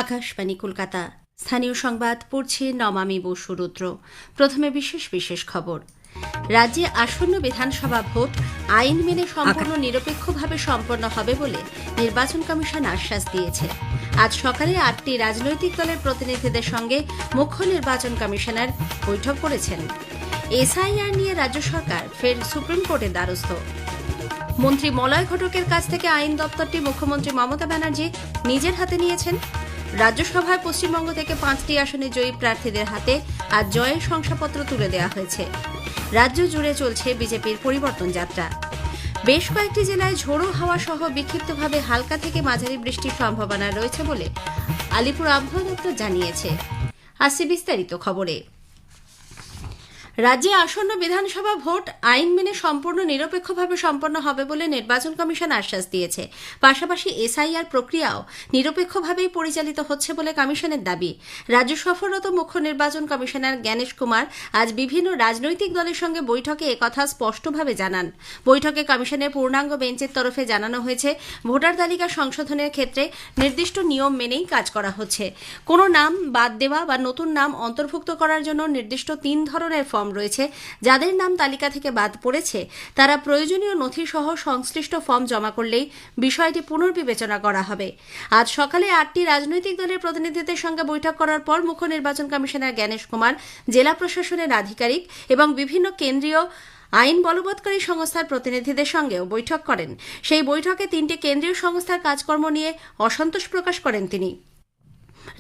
আকাশবাণী কলকাতা। স্থানীয় সংবাদ পড়ছে নমামি বসু রুদ্র। প্রথমে বিশেষ বিশেষ খবর। রাজ্যে আসন্ন বিধানসভা ভোট আইন মেনে সম্পূর্ণ নিরপেক্ষভাবে সম্পন্ন হবে বলে নির্বাচন কমিশন আশ্বাস দিয়েছে। আজ সকালে 8টি রাজনৈতিক দলের প্রতিনিধিদের সঙ্গে মুখ্য নির্বাচন কমিশনার বৈঠক করেছেন। এসআইআর নিয়ে রাজ্য সরকার ফের সুপ্রিম কোর্টের দ্বারস্থ। মন্ত্রী মলয় ঘটকের কাছ থেকে আইন দপ্তরটি মুখ্যমন্ত্রী মমতা ব্যানার্জি নিজের হাতে নিয়েছেন। রাজ্যসভায় পশ্চিমবঙ্গ থেকে 5টি আসনে জয়ী প্রার্থীদের হাতে আজ জয়ের শংসাপত্র তুলে দেওয়া হয়েছে। রাজ্য জুড়ে চলছে বিজেপির পরিবর্তন যাত্রা। বেশ কয়েকটি জেলায় ঝোড়ো হাওয়া সহ বিক্ষিপ্তভাবে হালকা থেকে মাঝারি বৃষ্টির সম্ভাবনা রয়েছে বলে আলিপুর আবহাওয়া দপ্তর জানিয়েছে। আসছে বিস্তারিত খবরে। রাজ্যে আসন্ন বিধানসভা ভোট আইন মেনে সম্পূর্ণ নিরপেক্ষভাবে সম্পন্ন হবে বলে নির্বাচন কমিশন আশ্বাস দিয়েছে। পাশাপাশি এসআইআর প্রক্রিয়াও নিরপেক্ষভাবেই পরিচালিত হচ্ছে বলে কমিশনের দাবি। রাজ্য সফররত মুখ্য নির্বাচন কমিশনার জ্ঞানেশ কুমার আজ বিভিন্ন রাজনৈতিক দলের সঙ্গে বৈঠকে একথা স্পষ্টভাবে জানান। বৈঠকে কমিশনের পূর্ণাঙ্গ বেঞ্চের তরফে জানানো হয়েছে, ভোটার তালিকা সংশোধনের ক্ষেত্রে নির্দিষ্ট নিয়ম মেনেই কাজ করা হচ্ছে। কোনো নাম বাদ দেওয়া বা নতুন নাম অন্তর্ভুক্ত করার জন্য নির্দিষ্ট 3 ধরনের ফর্ম রয়েছে। যাদের নাম তালিকা থেকে বাদ পড়েছে তারা প্রয়োজনীয় নথি সহ সংশ্লিষ্ট ফর্ম জমা করলেই বিষয়টি পুনর্বিবেচনা করা হবে। আজ সকালে 8টি রাজনৈতিক দলের প্রতিনিধিদের সঙ্গে বৈঠক করার পর মুখ্য নির্বাচন কমিশনার জ্ঞানেশ কুমার জেলা প্রশাসনের আধিকারিক এবং বিভিন্ন কেন্দ্রীয় আইন বলবৎকারী সংস্থার প্রতিনিধিদের সঙ্গেও বৈঠক করেন। সেই বৈঠকে 3টি কেন্দ্রীয় সংস্থার কাজকর্ম নিয়ে অসন্তোষ প্রকাশ করেন তিনি।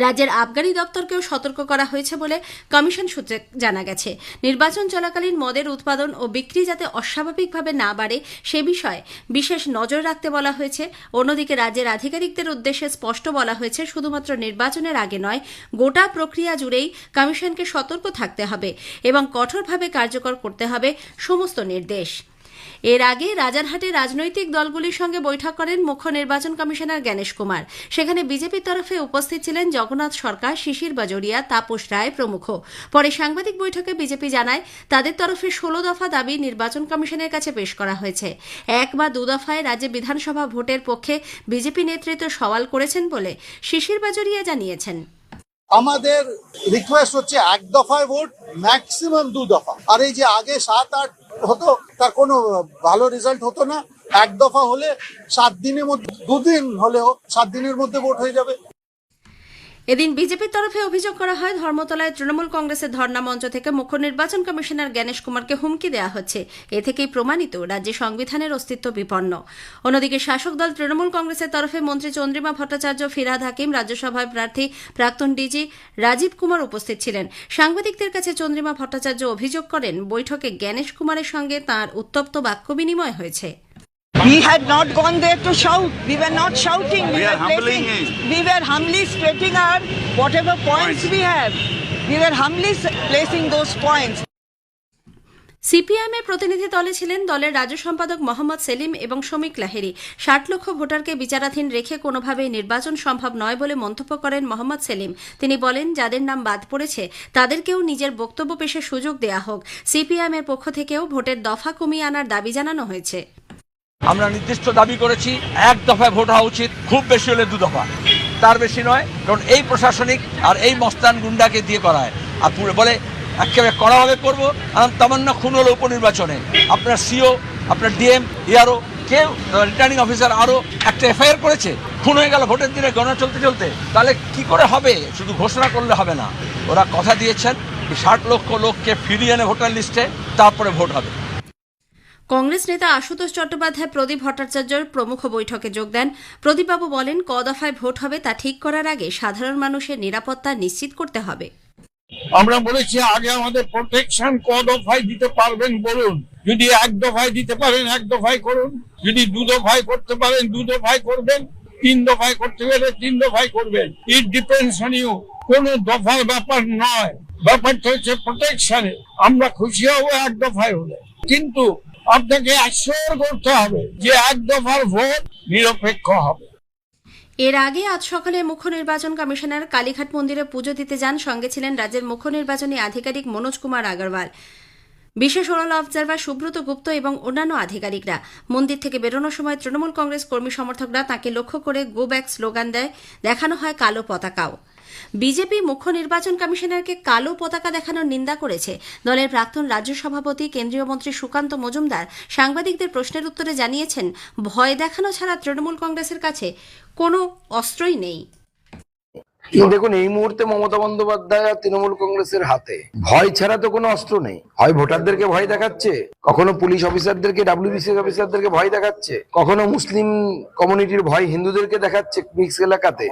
রাজ্যের আবগারি দপ্তরকেও সতর্ক করা হয়েছে বলে কমিশন সূত্রে জানা গেছে। নির্বাচন চলাকালীন মদের উৎপাদন ও বিক্রি যাতে অস্বাভাবিকভাবে না বাড়ে সে বিষয়ে বিশেষ নজর রাখতে বলা হয়েছে। অন্যদিকে রাজ্যের আধিকারিকদের উদ্দেশ্যে স্পষ্ট বলা হয়েছে, শুধুমাত্র নির্বাচনের আগে নয়, গোটা প্রক্রিয়া জুড়েই কমিশনকে সতর্ক থাকতে হবে এবং কঠোরভাবে কার্যকর করতে হবে সমস্ত নির্দেশ। এর আগে রাজারহাটে রাজনৈতিক দলগুলির সঙ্গে বৈঠক করেন মুখ্য নির্বাচন কমিশনার জ্ঞানেশ কুমার। সেখানে বিজেপির তরফে উপস্থিত ছিলেন জগন্নাথ সরকার, শিশির বাজোরিয়া, তাপস রায় প্রমুখ। পরে সাংবাদিক বৈঠকে বিজেপি জানায়, তাদের তরফে 16 দফা দাবি নির্বাচন কমিশনের কাছে পেশ করা হয়েছে। 1 বা 2 দফায় রাজ্যে বিধানসভা ভোটের পক্ষে বিজেপি নেতৃত্ব সওয়াল করেছেন বলে শিশির বাজোরিয়া জানিয়েছেন। আমাদের রিকোয়েস্ট হচ্ছে 1 দফায় ভোট, ম্যাক্সিমাম 2 দফা। আর এই যে আগে 7-8 হতো, তার কোনো ভালো রেজাল্ট হতো না। 1 দফা হলে 7 দিনের মধ্যে, 2 দিন হলেও 7 দিনের মধ্যে ভোট হয়ে যাবে। এদিন বিজেপির তরফে অভিযোগ করা হয়, ধর্মতলায় তৃণমূল কংগ্রেসের ধর্ণা মঞ্চ থেকে মুখ্য নির্বাচন কমিশনার জ্ঞানেশ কুমারকে হুমকি দেওয়া হচ্ছে। এ থেকেই প্রমাণিত রাজ্যে সংবিধানের অস্তিত্ব বিপন্ন। অন্যদিকে শাসক দল তৃণমূল কংগ্রেসের তরফে মন্ত্রী চন্দ্রিমা ভট্টাচার্য, ফিরহাদ হাকিম, রাজ্যসভায় প্রার্থী প্রাক্তন ডিজি রাজীব কুমার উপস্থিত ছিলেন। সাংবাদিকদের কাছে চন্দ্রিমা ভট্টাচার্য অভিযোগ করেন, বৈঠকে জ্ঞানেশ কুমারের সঙ্গে তাঁর উত্তপ্ত বাক্য বিনিময় হয়েছে। We had not gone there to shout. We were not shouting. We were humbly stating our whatever points we have. We were humbly placing those points. CPIM এর প্রতিনিধি দলে ছিলেন দলের রাজ্য সম্পাদক মোহাম্মদ সেলিম এবং শ্রমিক লাহিড়ী। 60 লক্ষ ভোটারকে বিচারাধীন রেখে কোনোভাবেই নির্বাচন সম্ভব নয় বলে মন্তব্য করেন মোহাম্মদ সেলিম। তিনি বলেন, যাদের নাম বাদ পড়েছে তাদেরকেও নিজের বক্তব্য পেশের সুযোগ দেয়া হোক। সিপিআইএম এর পক্ষ থেকেও ভোটের দফা কমিয়ে আনার দাবি জানানো হয়েছে। আমরা নির্দিষ্ট দাবি করেছি, 1 দফায় ভোট হওয়া উচিত, খুব বেশি হলে 2 দফা, তার বেশি নয়। কারণ এই প্রশাসনিক আর এই মস্তান গুন্ডাকে দিয়ে করায়। আর পুরো বলে একেবারে কড়াভাবে করবো। তামান্না খুন হলো উপনির্বাচনে, আপনার সিও, আপনার ডিএম, ইয়ারও, কেউ রিটার্নিং অফিসার আরও একটা এফআইআর করেছে, খুন হয়ে গেল ভোটের দিনে গণনা চলতে চলতে। তাহলে কি করে হবে? শুধু ঘোষণা করলে হবে না। ওরা কথা দিয়েছেন 60 লক্ষ লোককে ফিরিয়ে এনে ভোটার লিস্টে, তারপরে ভোট হবে। কংগ্রেস নেতা আশুতোষ চট্টোপাধ্যায়, প্রদীপ ভট্টাচার্য প্রমুখ বৈঠকে যোগ দেন। প্রদীপবাবু বলেন, ক দফায় ভোট হবে তা ঠিক করার আগে সাধারণ মানুষের নিরাপত্তা নিশ্চিত করতে হবে। আমরা বলেছি, আগে আমাদের প্রোটেকশন ক দফায় দিতে পারবেন বলুন। যদি 1 দফায় দিতে পারেন 1 দফায় করুন, যদি 2 দফায় করতে পারেন 2 দফায় করবেন, 3 দফায় করতে গেলে 3 দফায় করবেন। It depends on you. কোন দফার ব্যাপার নয়, ব্যাপারটা হচ্ছে প্রোটেকশনে। আমরা খুশি হবো 1 দফায় হলে, কিন্তু আপনাকে অ্যাসিওর করতে হবে যে 1 দফার ভোট নিরপেক্ষ হবে। এর আগে আজ সকালে মুখ্য নির্বাচন কমিশনার কালীঘাট মন্দিরে পুজো দিতে যান। সঙ্গে ছিলেন রাজ্যের মুখ্য নির্বাচনী আধিকারিক মনোজ কুমার আগরওয়াল। বিশেষ ওরাল অবজারভার সুব্রত গুপ্ত এবং অন্যান্য আধিকারিকরা মন্দির থেকে বেরোনোর সময় তৃণমূল কংগ্রেস কর্মী সমর্থকরা তাঁকে লক্ষ্য করে গো ব্যাক স্লোগান দেয়, দেখানো হয় কালো পতাকাও। বিজেপি মুখ্য নির্বাচন কমিশনারকে কালো পতাকা দেখানোর নিন্দা করেছে। দলের প্রাক্তন রাজ্য সভাপতি কেন্দ্রীয় মন্ত্রী সুকান্ত মজুমদার সাংবাদিকদের প্রশ্নের উত্তরে জানিয়েছেন, ভয় দেখানো ছাড়া তৃণমূল কংগ্রেসের কাছে কোনো অস্ত্রই নেই। দেখুন, এই মুহূর্তে মমতা বন্দ্যোপাধ্যায় আর তৃণমূল কংগ্রেসের হাতে ভয় ছাড়া তো কোনো অস্ত্র নেই। হয় ভোটারদেরকে ভয় দেখাচ্ছে, কখনো পুলিশ অফিসারদেরকে, ডাব্লিউবিসি অফিসারদেরকে ভয় দেখাচ্ছে, কখনো মুসলিম কমিউনিটির ভয় হিন্দুদেরকে দেখাচ্ছে মিক্স এলাকাতে,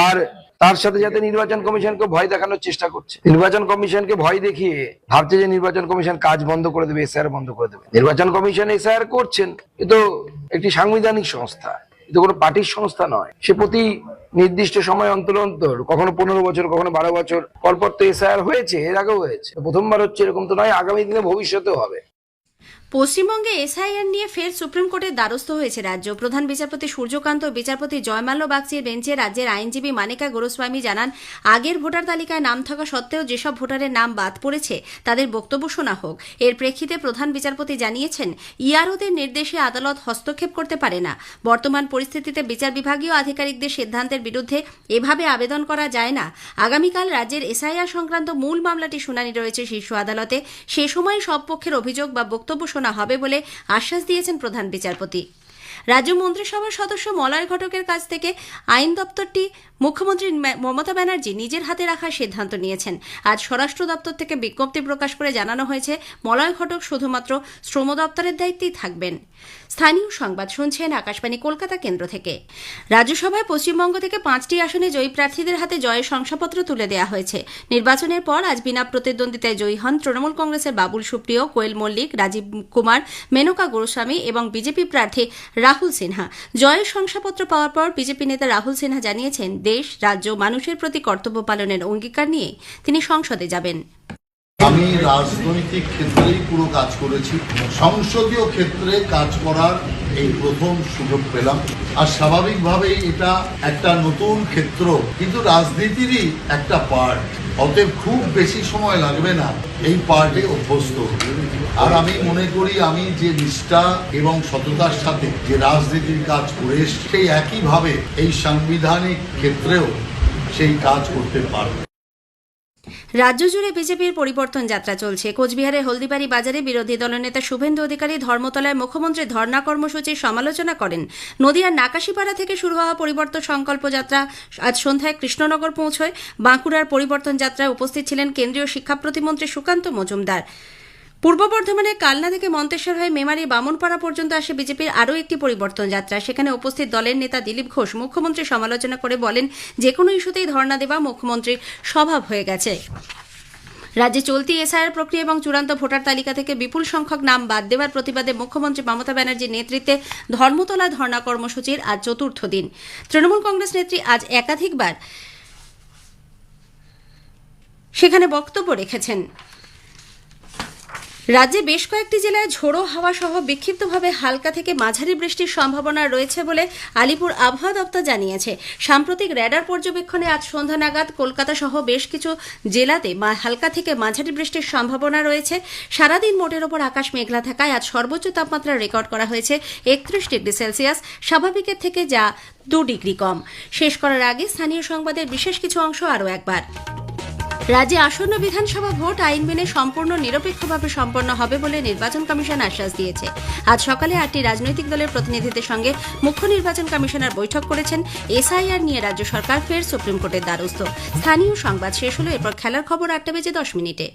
আর তার সাথে সাথে নির্বাচন কমিশনকে ভয় দেখানোর চেষ্টা করছে। নির্বাচন কমিশনকে ভয় দেখিয়ে ভাবছে যে নির্বাচন কমিশন কাজ বন্ধ করে দেবে, এসআইআর বন্ধ করে দেবে। নির্বাচন কমিশন এসআইআর করছেন, এ তো একটি সাংবিধানিক সংস্থা, এটা কোনো পার্টির সংস্থা নয়। সে প্রতি নির্দিষ্ট সময় অন্তর অন্তর, কখনো 15 বছর, কখনো 12 বছর পরপর তো এসআইআর হয়েছে, এর আগেও হয়েছে, প্রথমবার হচ্ছে এরকম তো নয়, আগামী দিনে ভবিষ্যতেও হবে। পশ্চিমবঙ্গে এসআইআর নিয়ে ফের সুপ্রিম কোর্টের দ্বারস্থ হয়েছে রাজ্য। প্রধান বিচারপতি সূর্যকান্ত ও বিচারপতি জয়মাল্য বাগচির বেঞ্চে রাজ্যের আইনজীবী মানিকা গোস্বামী জানান, আগের ভোটার তালিকায় নাম থাকা সত্ত্বেও যেসব ভোটারের নাম বাদ পড়েছে তাদের বক্তব্য শোনা হোক। এর প্রেক্ষিতে প্রধান বিচারপতি জানিয়েছেন, ইআরওদের নির্দেশে আদালত হস্তক্ষেপ করতে পারে না। বর্তমান পরিস্থিতিতে বিচার বিভাগীয় আধিকারিকদের সিদ্ধান্তের বিরুদ্ধে এভাবে আবেদন করা যায় না। আগামীকাল রাজ্যের এসআইআর সংক্রান্ত মূল মামলাটি শুনানি রয়েছে শীর্ষ আদালতে। সে সময় সব পক্ষের অভিযোগ বা বক্তব্য শোনা হবে বলে আশ্বাস দিয়েছেন প্রধান বিচারপতি। রাজ্য মন্ত্রিসভার সদস্য মলয় ঘটকের কাছ থেকে আইন দপ্তরটি মুখ্যমন্ত্রী মমতা ব্যানার্জি নিজের হাতে রাখার সিদ্ধান্ত নিয়েছেন। আজ স্বরাষ্ট্র দপ্তর থেকে বিজ্ঞপ্তি প্রকাশ করে জানানো হয়েছে, মলয় ঘটক শুধুমাত্র শ্রম দপ্তরের দায়িত্বেই থাকবেন। স্থানীয় সংবাদ শুনছেন আকাশবাণী কলকাতা কেন্দ্র থেকে। রাজ্যসভায় পশ্চিমবঙ্গ থেকে 5টি আসনে জয়ী প্রার্থীদের হাতে জয়ের শংসাপত্র তুলে দেওয়া হয়েছে। নির্বাচনের পর আজ বিনা প্রতিদ্বন্দ্বিতায় জয়ী হন তৃণমূল কংগ্রেসের বাবুল সুপ্রিয়, কোয়েল মল্লিক, রাজীব কুমার, মেনকা গোস্বামী এবং বিজেপি প্রার্থী রাহুল সিনহা। জয়ের শংসাপত্র পাওয়ার পর বিজেপি নেতা রাহুল সিনহা জানিয়েছেন, দেশ, রাজ্য, মানুষের প্রতি কর্তব্য পালনের অঙ্গীকার নিয়ে তিনি সংসদে যাবেন। আমি রাজনৈতিক ক্ষেত্রেই পুরো কাজ করেছি, সংসদীয় ক্ষেত্রে কাজ করার এই প্রথম সুযোগ পেলাম। আর স্বাভাবিকভাবেই এটা একটা নতুন ক্ষেত্র, কিন্তু রাজনীতিরই একটা পার্ট, অতএব খুব বেশি সময় লাগবে না এই পার্টে অভ্যস্ত হতে। আর আমি মনে করি আমি যে নিষ্ঠা এবং সততার সাথে যে রাজনীতির কাজ করে এসছি, সেই একইভাবে এই সাংবিধানিক ক্ষেত্রেও সেই কাজ করতে পারব। রাজ্য জুড়ে বিজেপির পরিবর্তন যাত্রা চলছে। কোচবিহারের হলদিবাড়ি বাজারে বিরোধী দলনেতা শুভেন্দু অধিকারী ধর্মতলায় মুখ্যমন্ত্রীর ধর্ণা কর্মসূচির সমালোচনা করেন। নদিয়ার নাকাশিপাড়া থেকে শুরু হওয়া পরিবর্তন সংকল্প যাত্রা আজ সন্ধ্যায় কৃষ্ণনগর পৌঁছয়। বাঁকুড়ার পরিবর্তন যাত্রায় উপস্থিত ছিলেন কেন্দ্রীয় শিক্ষা প্রতিমন্ত্রী সুকান্ত মজুমদার। পূর্ব বর্ধমানের কালনা থেকে মন্তেশ্বর হয়ে মেমারি বামনপাড়া পর্যন্ত আসে বিজেপির আরও একটি পরিবর্তন যাত্রা। সেখানে উপস্থিত দলের নেতা দিলীপ ঘোষ মুখ্যমন্ত্রীর সমালোচনা করে বলেন, যে কোনো ইস্যুতেই ধর্ণা দেওয়া মুখ্যমন্ত্রীর স্বভাব হয়ে গেছে। রাজ্যে চলতি এসআইআর প্রক্রিয়া এবং চূড়ান্ত ভোটার তালিকা থেকে বিপুল সংখ্যক নাম বাদ দেওয়ার প্রতিবাদে মুখ্যমন্ত্রী মমতা ব্যানার্জির নেতৃত্বে ধর্মতলা ধর্ণা কর্মসূচির আজ চতুর্থ দিন। তৃণমূল কংগ্রেস নেত্রী আজ একাধিকবার সেখানে বক্তব্য রেখেছেন। রাজ্যে বেশ কয়েকটি জেলায় ঝোড়ো হাওয়া সহ বিক্ষিপ্তভাবে হালকা থেকে মাঝারি বৃষ্টির সম্ভাবনা রয়েছে বলে আলিপুর আবহাওয়া দপ্তর জানিয়েছে। সাম্প্রতিক র্যাডার পর্যবেক্ষণে আজ সন্ধ্যা নাগাদ কলকাতা সহ বেশ কিছু জেলাতে হালকা থেকে মাঝারি বৃষ্টির সম্ভাবনা রয়েছে। সারাদিন মোটের ওপর আকাশ মেঘলা থাকায় আজ সর্বোচ্চ তাপমাত্রা রেকর্ড করা হয়েছে 31 ডিগ্রি সেলসিয়াস, স্বাভাবিকের থেকে যা 2 ডিগ্রি কম। শেষ করার আগে স্থানীয় সংবাদের বিশেষ কিছু অংশ আরও একবার। রাজ্যে আসন্ন বিধানসভা ভোট আইন মেনে সম্পূর্ণ নিরপেক্ষভাবে সম্পন্ন হবে বলে নির্বাচন কমিশন আশ্বাস দিয়েছে। আজ সকালে 8টি রাজনৈতিক দলের প্রতিনিধিদের সঙ্গে মুখ্য নির্বাচন কমিশনার বৈঠক করেছেন। এসআইআর নিয়ে রাজ্য সরকার ফের সুপ্রিম কোর্টের দ্বারস্থ। স্থানীয় সংবাদ শেষ হলো, এরপর খেলার খবর 8টা বেজে 10 মিনিটে।